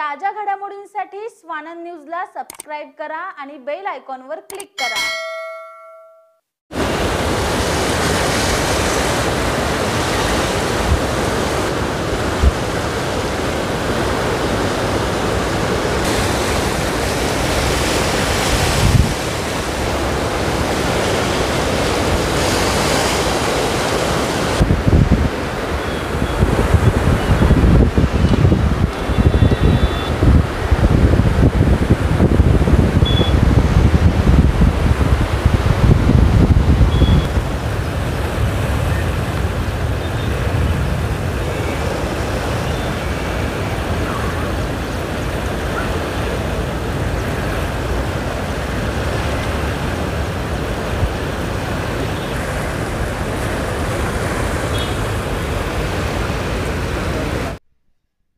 ताज्या घडामोडींसाठी स्वानंद न्यूजला सबस्क्राइब करा आणि बेल आयकॉनवर क्लिक करा।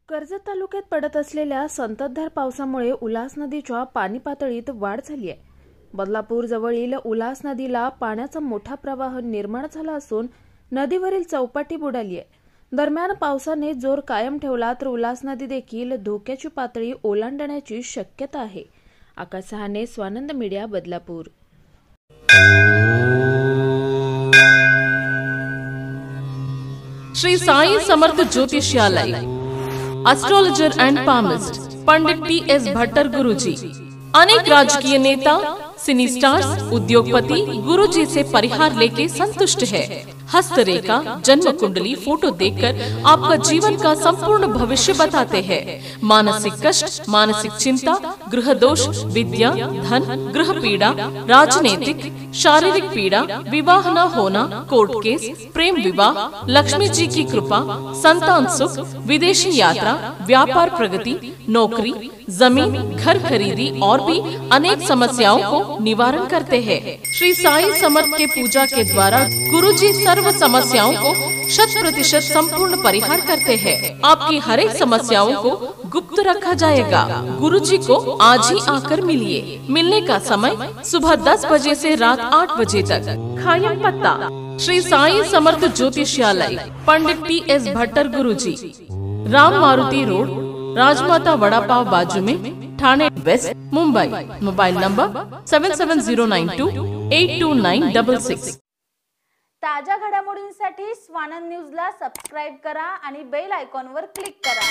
कर्जत तालुक्यात पडत असलेल्या संततधार पावसामुळे उल्हास नदीच्या पाणी पातळीत वाढ झाली आहे। बदलापूर जवळील उल्हास नदीला पाण्याचा मोठा प्रवाह निर्माण झाला असून नदीवरील चौपाटी बुडाली आहे। दरम्यान पावसाने जोर कायम ठेवला तर उल्हास नदी देखील धोक्याची पातळी ओलांडण्याची शक्यता आहे। आकाश सहाने, Swanand media, Badlapur. Shri Sai Samarth Jyotishalaya, astrologer and palmist Pandit T S. Bhattar Guruji. अनेक राजकीय नेता, सिनी स्टार्स, उद्योगपति गुरुजी से परिहार लेके संतुष्ट है। हस्तरेखा, जन्म कुंडली, फोटो देखकर आपका जीवन का संपूर्ण भविष्य बताते हैं। मानसिक कष्ट, मानसिक चिंता, गृह दोष, विद्या, धन, गृह पीड़ा, राजनीतिक, शारीरिक पीड़ा, विवाह न होना, कोर्ट केस, प्रेम विवाह, लक्ष्मी जी की कृपा, संतान सुख, विदेशी यात्रा, व्यापार प्रगति, नौकरी, जमीन, घर खरीदी और भी अनेक समस्याओं को निवारण करते हैं। श्री साई समर्थ के पूजा के द्वारा गुरुजी सर्व समस्याओं को 100% संपूर्ण परिहार करते हैं। आपकी हर एक समस्याओं को गुप्त रखा जाएगा। गुरुजी को आज ही आकर मिलिए। मिलने का समय सुबह 10 बजे से रात 8 बजे तक। खायम पत्ता श्री साई समर्थ ज्योतिषालय, पंडित टी.एस. भट्टर गुरुजी, राम मारुति रोड, राजमाता वड़ा पाव बाजू में, Thane west, Mumbai. Mobile number 7709282966। ताज्या घडामोडींसाठी स्वानंद न्यूजला सबस्क्राइब करा आणि बेल आयकॉनवर क्लिक करा।